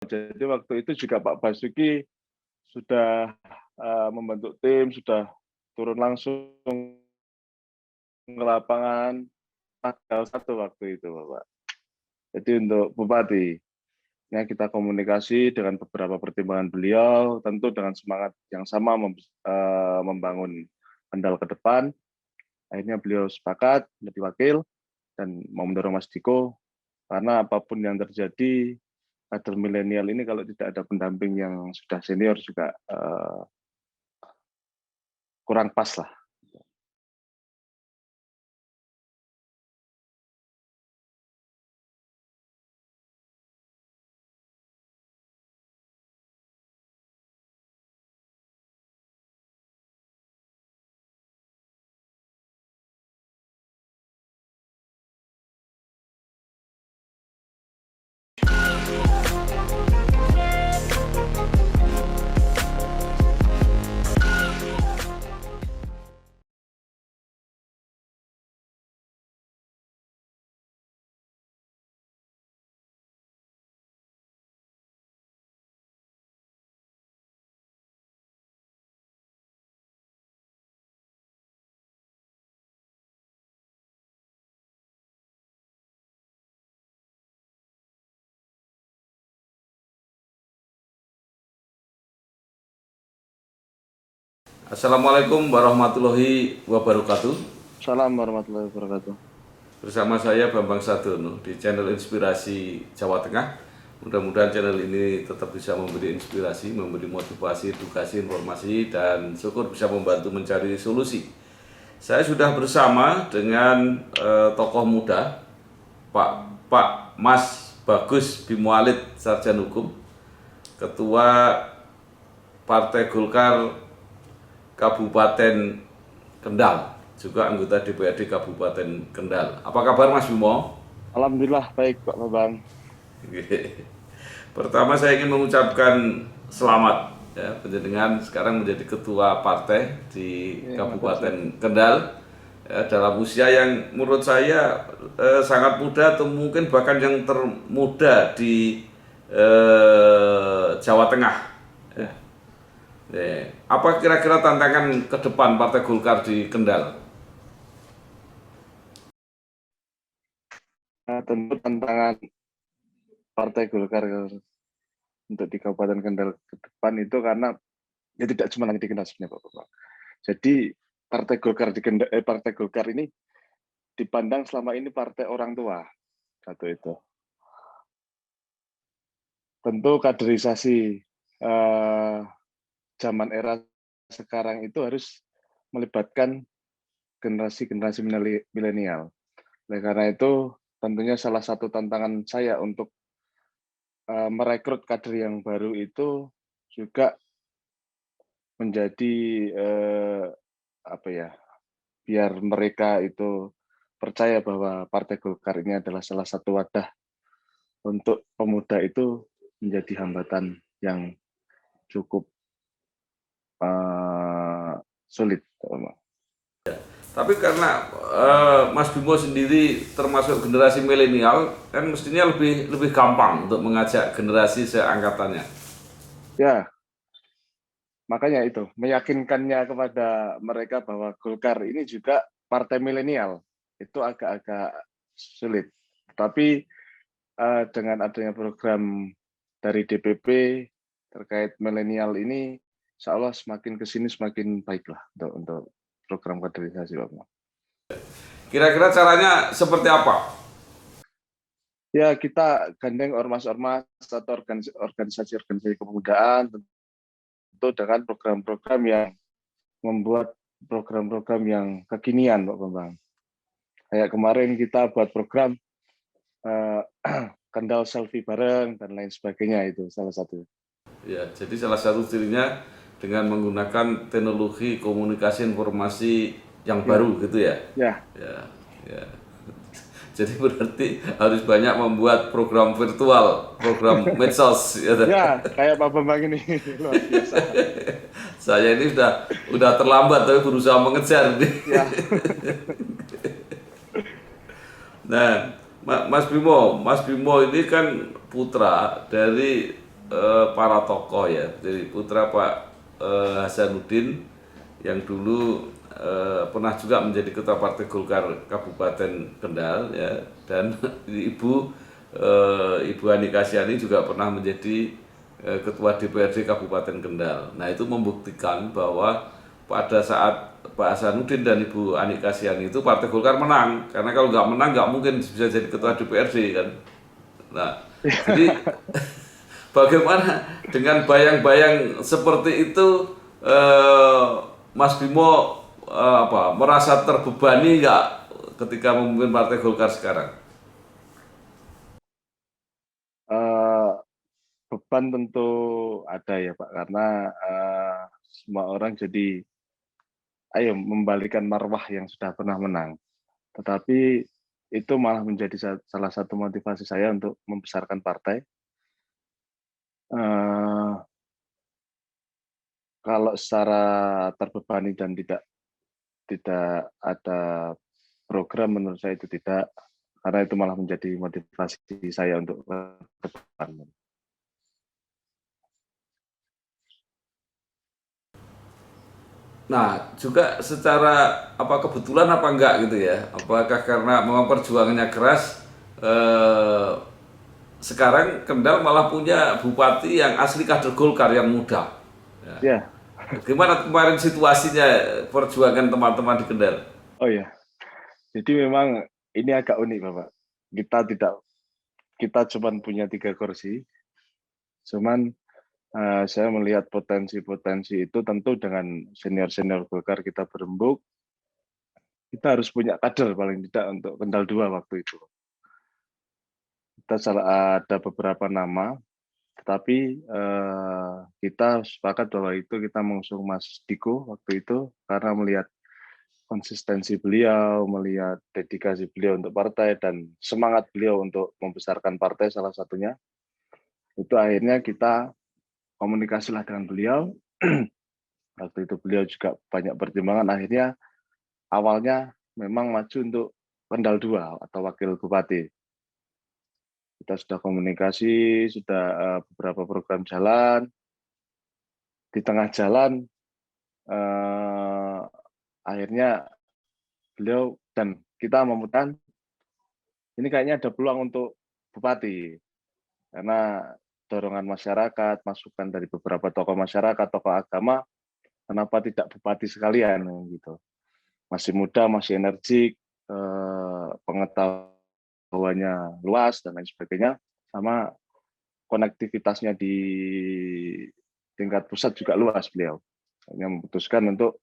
Jadi waktu itu juga Pak Basuki sudah membentuk tim, sudah turun langsung ke lapangan tanggal 1 waktu itu, Bapak. Jadi untuk Bupati, ya kita komunikasi dengan beberapa pertimbangan beliau, tentu dengan semangat yang sama membangun Kendal ke depan. Akhirnya beliau sepakat menjadi wakil dan mau mendorong Mas Diko, karena apapun yang terjadi, kader milenial ini kalau tidak ada pendamping yang sudah senior juga kurang pas lah. Assalamualaikum warahmatullahi wabarakatuh. Salam warahmatullahi wabarakatuh. Bersama saya Bambang Sadono di channel Inspirasi Jawa Tengah. Mudah-mudahan channel ini tetap bisa memberi inspirasi, memberi motivasi, edukasi, informasi, dan syukur bisa membantu mencari solusi. Saya sudah bersama dengan tokoh muda, Pak Mas Bagus Bimo Alit, Sarjana Hukum, Ketua Partai Golkar Kabupaten Kendal, juga anggota DPRD Kabupaten Kendal. Apa kabar Mas Bimo? Alhamdulillah baik Pak Bambang. Pertama saya ingin mengucapkan selamat ya, penjenengan sekarang menjadi ketua partai di Kabupaten Kendal ya, dalam usia yang menurut saya sangat muda atau mungkin bahkan yang termuda di Jawa Tengah. Ya. Apa kira-kira tantangan ke depan Partai Golkar di Kendal? Tentu tantangan Partai Golkar untuk di Kabupaten Kendal ke depan itu karena ya tidak cuma hanya di Kendal sebenarnya Pak Bambang. Jadi Partai Golkar ini dipandang selama ini partai orang tua, satu itu. Tentu kaderisasi zaman era sekarang itu harus melibatkan generasi-generasi milenial. Oleh karena itu, tentunya salah satu tantangan saya untuk merekrut kader yang baru itu juga menjadi biar mereka itu percaya bahwa Partai Golkar ini adalah salah satu wadah untuk pemuda itu menjadi hambatan yang cukup sulit. Tapi karena Mas Bimo sendiri termasuk generasi milenial, kan mestinya lebih gampang untuk mengajak generasi seangkatannya. Ya, makanya itu meyakinkannya kepada mereka bahwa Golkar ini juga partai milenial itu agak-agak sulit. Tapi dengan adanya program dari DPP terkait milenial ini, insya Allah semakin kesini semakin baiklah untuk program kaderisasi, Pak. Kira-kira caranya seperti apa? Ya, kita gandeng ormas-ormas atau organisasi-organisasi kepemudaan tentu dengan program-program yang membuat program-program yang kekinian, Pak Bambang. Kayak kemarin kita buat program Kendal selfie bareng dan lain sebagainya, itu salah satu. Ya, jadi salah satu cirinya dengan menggunakan teknologi komunikasi informasi yang baru gitu ya. Ya. Ya. Jadi berarti harus banyak membuat program virtual, program medsos. Ya, kayak Pak Bambang ini luar biasa. Saya ini udah terlambat tapi berusaha mengejar. Ya. Nah, Mas Bimo ini kan putra dari para tokoh ya, jadi putra Pak Hasanuddin yang dulu pernah juga menjadi ketua Partai Golkar Kabupaten Kendal ya, dan Ibu Ani Kasyani juga pernah menjadi ketua DPRD Kabupaten Kendal. Nah itu membuktikan bahwa pada saat Pak Hasanuddin dan Ibu Ani Kasyani itu Partai Golkar menang, karena kalau nggak menang nggak mungkin bisa jadi ketua DPRD kan. Nah jadi bagaimana dengan bayang-bayang seperti itu, eh, Mas Bimo merasa terbebani nggak ketika memimpin Partai Golkar sekarang? Eh, Beban tentu ada ya Pak, karena semua orang jadi ayo membalikan marwah yang sudah pernah menang. Tetapi itu malah menjadi salah satu motivasi saya untuk membesarkan partai. Eh, Kalau secara terbebani dan tidak ada program, menurut saya itu tidak, karena itu malah menjadi motivasi saya untuk ke depan. Nah, juga secara kebetulan apa enggak gitu ya? Apakah karena memang perjuangannya keras, eh, sekarang Kendal malah punya bupati yang asli kader Golkar yang muda. Ya. Ya, Gimana kemarin situasinya perjuangan teman-teman di Kendal? oh ya. Jadi memang ini agak unik Bapak. Kita tidak kita cuma punya 3 kursi, cuman saya melihat potensi-potensi itu tentu dengan senior-senior Golkar kita berembuk, kita harus punya kader paling tidak untuk Kendal 2 waktu itu. Kita ada beberapa nama, tetapi kita sepakat bahwa itu kita mengusung Mas Diko waktu itu karena melihat konsistensi beliau, melihat dedikasi beliau untuk partai dan semangat beliau untuk membesarkan partai salah satunya. Itu akhirnya kita komunikasilah dengan beliau. Waktu itu beliau juga banyak pertimbangan, akhirnya awalnya memang maju untuk Kendal 2 atau wakil bupati. Kita sudah komunikasi, sudah beberapa program jalan. Di tengah jalan, akhirnya beliau dan kita memutuskan ini kayaknya ada peluang untuk bupati. Karena dorongan masyarakat, masukan dari beberapa tokoh masyarakat, tokoh agama, kenapa tidak bupati sekalian gitu. Masih muda, masih energik, pengetahuannya luas dan lain sebagainya, sama konektivitasnya di tingkat pusat juga luas beliau. Hanya memutuskan untuk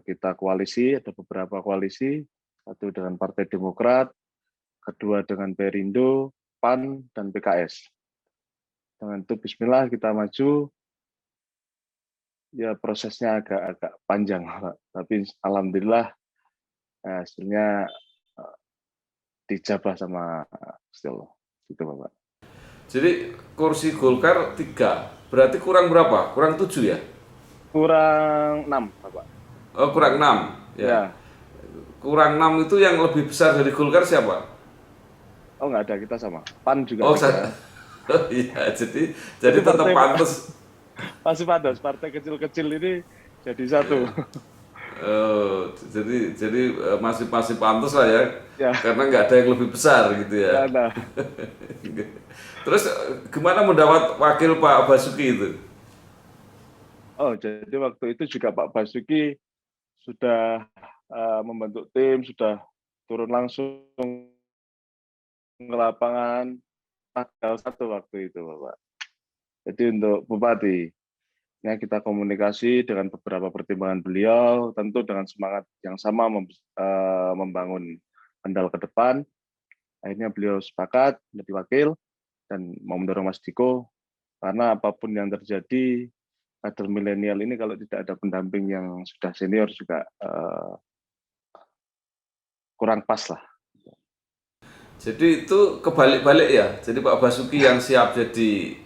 kita koalisi, ada beberapa koalisi, satu dengan Partai Demokrat, kedua dengan Perindo, PAN, dan PKS. Dengan itu Bismillah kita maju, ya prosesnya agak panjang, Pak. Tapi alhamdulillah hasilnya dijabah sama Still. Gitu, Bapak. Jadi kursi Golkar 3, berarti kurang berapa? Kurang 7 ya? Kurang 6, Bapak. Oh, kurang 6 ya. Ya. Kurang 6 itu yang lebih besar dari Golkar siapa? Oh, nggak ada, kita sama. PAN juga Oh, 3. oh iya, jadi tetap partai, pantas. masih pantas, partai kecil-kecil ini jadi satu. Jadi masih masih pantas lah ya, Ya, karena nggak ada yang lebih besar gitu ya. nggak ada. Terus gimana mendapat wakil Pak Basuki itu? Oh, jadi waktu itu juga Pak Basuki sudah membentuk tim, sudah turun langsung ke lapangan tanggal 1 waktu itu, Bapak. Jadi untuk Bupati, ya kita komunikasi dengan beberapa pertimbangan beliau, tentu dengan semangat yang sama membangun Kendal ke depan. Akhirnya beliau sepakat menjadi wakil dan mau mendorong Mas Diko, karena apapun yang terjadi, kader milenial ini kalau tidak ada pendamping yang sudah senior juga kurang pas lah. Jadi itu kebalik-balik ya. Jadi Pak Basuki yang siap jadi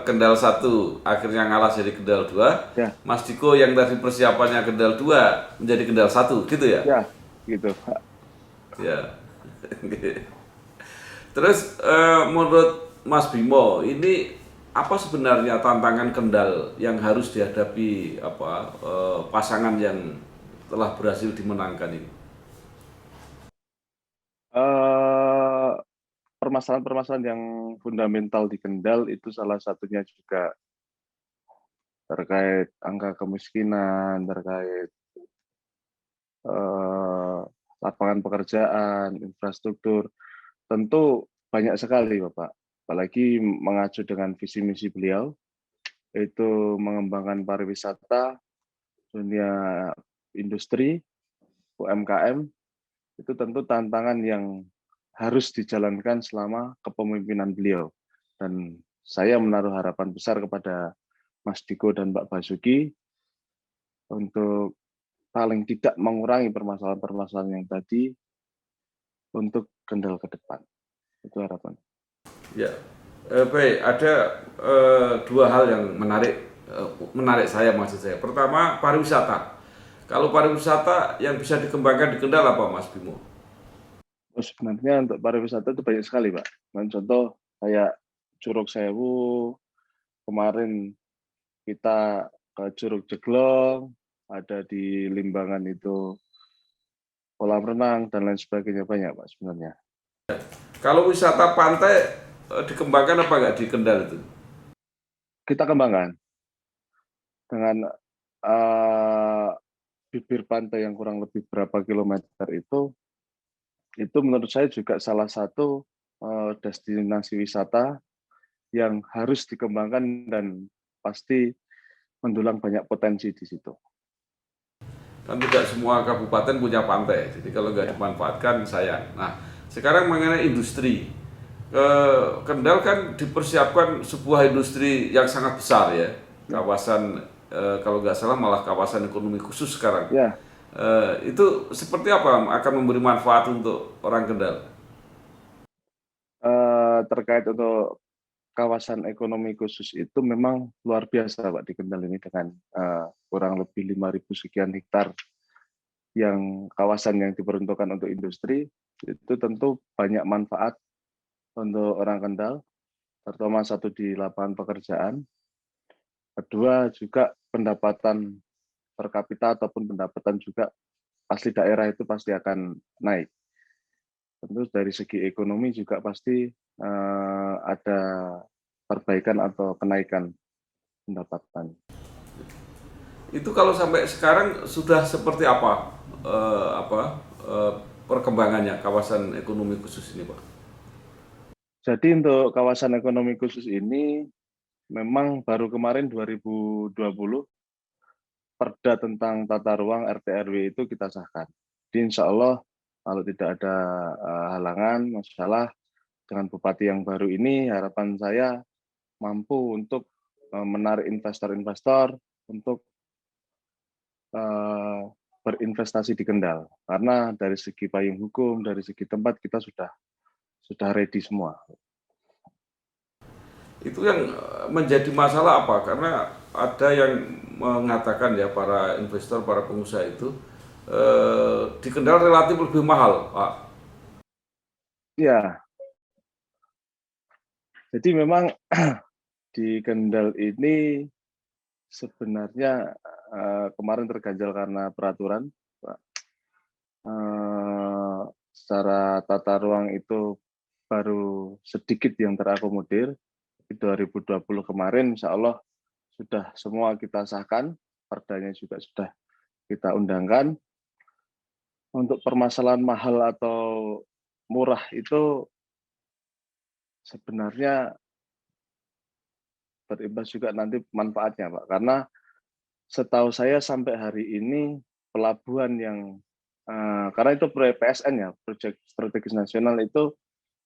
Kendal 1 akhirnya ngalah jadi Kendal 2. Ya, Mas Diko yang tadi persiapannya Kendal 2 menjadi Kendal 1 gitu ya? ya, gitu. Ya. Terus menurut Mas Bimo, ini apa sebenarnya tantangan kendal yang harus dihadapi pasangan yang telah berhasil dimenangkan ini? Eh, Permasalahan-permasalahan yang fundamental di Kendal itu salah satunya juga terkait angka kemiskinan, terkait eh, lapangan pekerjaan, infrastruktur. Tentu banyak sekali, Bapak. Apalagi mengacu dengan visi misi beliau, yaitu mengembangkan pariwisata, dunia industri, UMKM, itu tentu tantangan yang harus dijalankan selama kepemimpinan beliau. Dan saya menaruh harapan besar kepada Mas Diko dan Mbak Basuki untuk paling tidak mengurangi permasalahan-permasalahan yang tadi untuk Kendal ke depan. Itu harapan. Ya, baik. Ada dua hal yang menarik saya maksud saya. Pertama, pariwisata. Kalau pariwisata yang bisa dikembangkan di Kendal apa, Mas Bimo? Sebenarnya untuk pariwisata itu banyak sekali, Pak. Contoh kayak Curug Sewu, kemarin kita ke Curug Jeglong, ada di Limbangan itu kolam renang, dan lain sebagainya banyak, Pak, sebenarnya. Kalau wisata pantai dikembangkan apa nggak di Kendal itu? Kita kembangkan dengan uh, bibir pantai yang kurang lebih berapa kilometer itu menurut saya juga salah satu destinasi wisata yang harus dikembangkan dan pasti mendulang banyak potensi di situ. Kan tidak semua kabupaten punya pantai, jadi kalau nggak dimanfaatkan sayang. Nah, sekarang mengenai industri, Kendal kan dipersiapkan sebuah industri yang sangat besar ya, kawasan kalau nggak salah malah kawasan ekonomi khusus sekarang. Ya, Itu seperti apa akan memberi manfaat untuk orang Kendal? terkait untuk kawasan ekonomi khusus itu memang luar biasa, Pak, di Kendal ini dengan kurang lebih 5.000 sekian hektar yang kawasan yang diperuntukkan untuk industri, itu tentu banyak manfaat untuk orang Kendal, terutama satu di lapangan pekerjaan, kedua juga pendapatan per kapita ataupun pendapatan juga asli daerah itu pasti akan naik. Tentu dari segi ekonomi juga pasti ada perbaikan atau kenaikan pendapatan. Itu kalau sampai sekarang sudah seperti apa, eh, perkembangannya kawasan ekonomi khusus ini, Pak? Jadi untuk kawasan ekonomi khusus ini memang baru kemarin 2020 Perda tentang tata ruang RT RW itu kita sahkan. Jadi insya Allah kalau tidak ada halangan, masalah dengan bupati yang baru ini, harapan saya mampu untuk menarik investor-investor untuk berinvestasi di Kendal. Karena dari segi payung hukum, dari segi tempat kita sudah ready semua. Itu yang menjadi masalah apa? Karena ada yang mengatakan ya para investor, para pengusaha itu di Kendal relatif lebih mahal, Pak. Ya, jadi memang di Kendal ini sebenarnya kemarin terganjal karena peraturan, Pak. Secara tata ruang itu baru sedikit yang terakomodir. Di 2020 kemarin, insya Allah sudah semua kita sahkan, perdanya juga sudah kita undangkan. Untuk permasalahan mahal atau murah itu sebenarnya berimbas juga nanti manfaatnya, Pak. Karena setahu saya sampai hari ini pelabuhan yang karena itu proyek PSN ya, proyek strategis nasional itu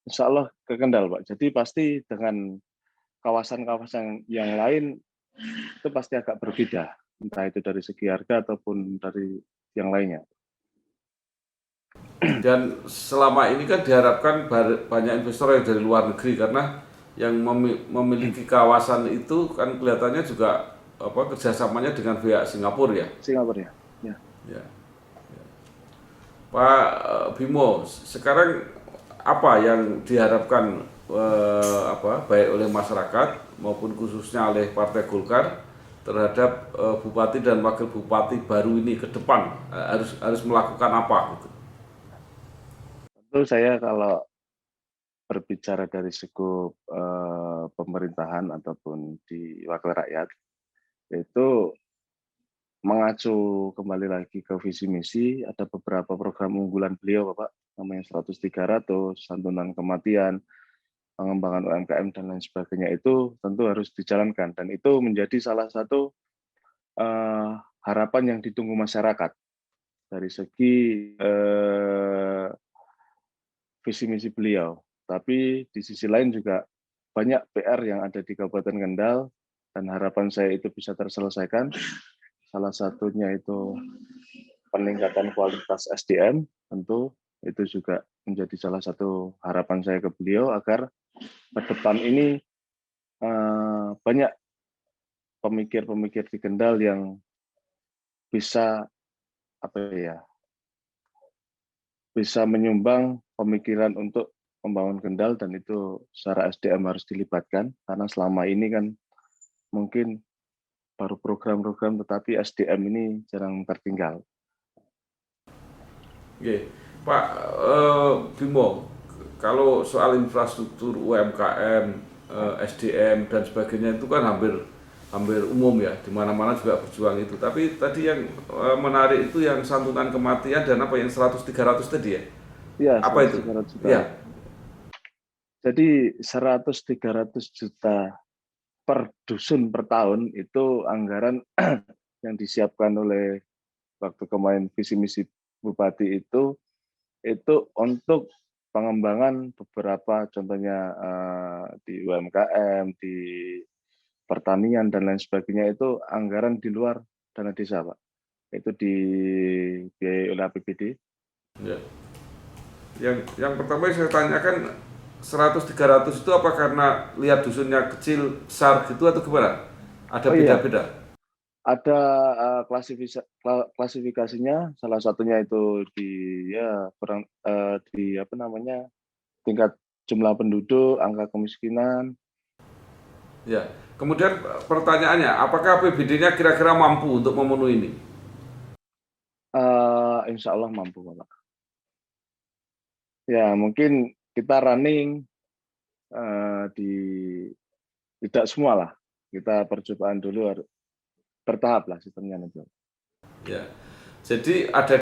insya Allah ke Kendal, Pak. Jadi pasti dengan kawasan-kawasan yang lain itu pasti agak berbeda, entah itu dari segi harga ataupun dari yang lainnya. Dan selama ini kan diharapkan banyak investor yang dari luar negeri karena yang memiliki kawasan itu kan kelihatannya juga kerjasamanya dengan pihak Singapura ya. Singapura ya. Ya. Ya. Pak Bimo, sekarang apa yang diharapkan baik oleh masyarakat maupun khususnya oleh Partai Golkar terhadap bupati dan wakil bupati baru ini ke depan harus melakukan apa gitu. Tentu saya kalau berbicara dari skup pemerintahan ataupun di wakil rakyat, itu mengacu kembali lagi ke visi misi, ada beberapa program unggulan beliau, Bapak, namanya 100-300, santunan kematian, pengembangan UMKM, dan lain sebagainya, itu tentu harus dijalankan. Dan itu menjadi salah satu harapan yang ditunggu masyarakat dari segi visi misi beliau. Tapi di sisi lain juga banyak PR yang ada di Kabupaten Kendal, dan harapan saya itu bisa terselesaikan. Salah satunya itu peningkatan kualitas SDM, tentu itu juga menjadi salah satu harapan saya ke beliau agar ke depan ini banyak pemikir-pemikir di Kendal yang bisa bisa menyumbang pemikiran untuk membangun Kendal, dan itu secara SDM harus dilibatkan karena selama ini kan mungkin baru program-program tetapi SDM ini jarang tertinggal. Oke, Pak Bimo, kalau soal infrastruktur UMKM, SDM dan sebagainya itu kan hampir umum ya, di mana-mana juga berjuang itu. Tapi tadi yang menarik itu yang santunan kematian dan apa yang 100-300 tadi ya? Iya, Apa itu? 100-300 juta. Ya, Jadi 100-300 juta per dusun per tahun itu anggaran yang disiapkan oleh waktu kemarin visi misi bupati itu untuk pengembangan beberapa, contohnya di UMKM, di pertanian dan lain sebagainya, itu anggaran di luar dana desa, Pak. Itu dibiayai oleh APBD. ya. Yang pertama yang saya tanyakan 100-300 itu apa karena lihat dusunnya kecil, besar gitu atau gimana? Ada Oh iya, beda-beda? ada klasifikasinya. Salah satunya itu di apa namanya, tingkat jumlah penduduk, angka kemiskinan. Ya. Kemudian pertanyaannya, apakah APBD-nya kira-kira mampu untuk memenuhi ini? Insya Allah mampu, Bapak. Ya, mungkin kita running di tidak semua lah. Kita percobaan dulu, bertahap lah sistemnya nanti. Ya. Jadi ada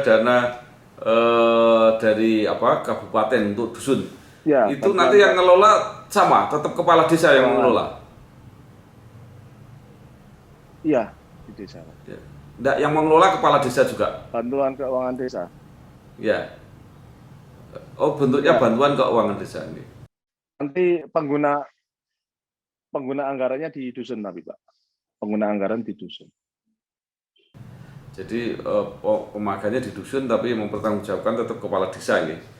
dana dari apa kabupaten untuk dusun. Ya, Itu nanti bantuan yang ngelola sama, tetap kepala desa yang keuangan. mengelola. Iya, di desa, Pak. Ya. Nggak, yang mengelola kepala desa juga. Bantuan keuangan desa. Ya. Oh, bentuknya Ya, bantuan keuangan desa ini. nanti pengguna anggarannya di dusun, tapi Pak. Pengguna anggaran di dusun. Jadi pemakaiannya di dusun tapi mempertanggungjawabkan tetap kepala desa ini.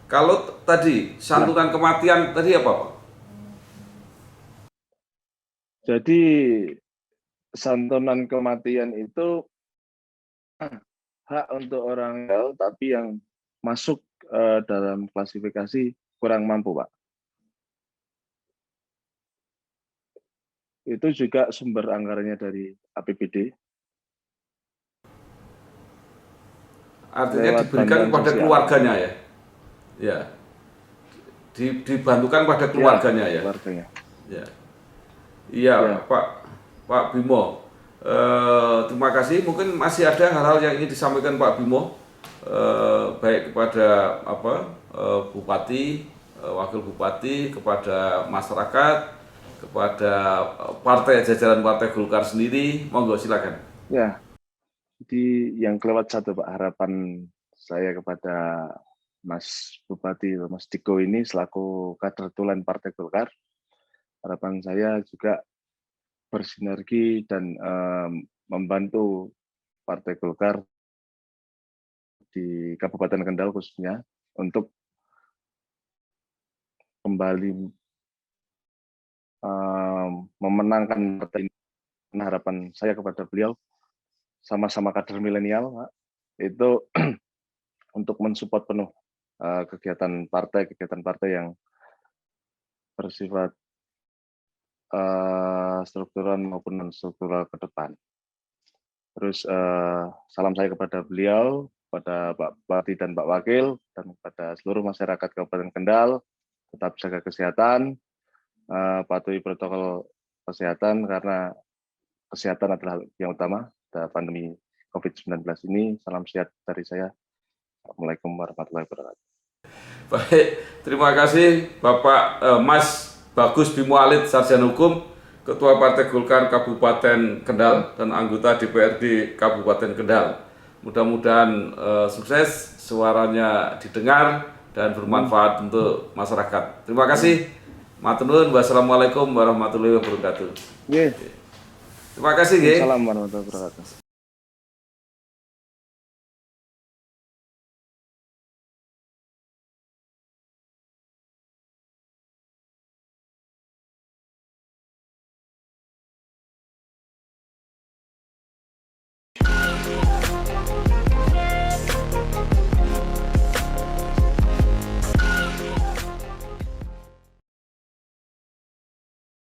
Kalau tadi Ya, santunan kematian tadi apa, Pak? jadi santunan kematian itu hak untuk orang tapi yang masuk dalam klasifikasi kurang mampu, Pak. Itu juga sumber anggarannya dari APBD Artinya lewat diberikan bantuan kepada sosial. keluarganya ya. Ya. Dibantukan pada Ya, keluarganya ya. keluarganya. Ya. Iya, Ya, Pak Bimo. Terima kasih. Mungkin masih ada hal-hal yang ingin disampaikan Pak Bimo, baik kepada bupati, wakil bupati, kepada masyarakat, kepada jajaran partai Golkar sendiri. Monggo silakan. ya. Jadi yang kelewat satu, Pak, harapan saya kepada Mas Bupati, Mas Diko ini selaku kader tulen Partai Golkar, harapan saya juga bersinergi dan membantu Partai Golkar di Kabupaten Kendal khususnya untuk kembali memenangkan partai ini. Harapan saya kepada beliau, sama-sama kader milenial, Pak, itu untuk mensupport penuh kegiatan partai yang bersifat struktural maupun non struktural ke depan. Terus salam saya kepada beliau, kepada Pak Bupati dan Pak Wakil, dan kepada seluruh masyarakat Kabupaten Kendal, tetap jaga kesehatan, patuhi protokol kesehatan karena kesehatan adalah yang utama pada pandemi COVID-19 ini. Salam sehat dari saya. Assalamualaikum warahmatullahi wabarakatuh. Baik, terima kasih Bapak Mas Bagus Bimo Alit, Sarjana Hukum, Ketua Partai Golkar Kabupaten Kendal dan anggota DPRD Kabupaten Kendal. Mudah-mudahan sukses, suaranya didengar dan bermanfaat untuk masyarakat. Terima kasih. Matur nuwun. Wassalamualaikum warahmatullahi wabarakatuh. Yeah. Terima kasih. Assalamualaikum warahmatullahi wabarakatuh.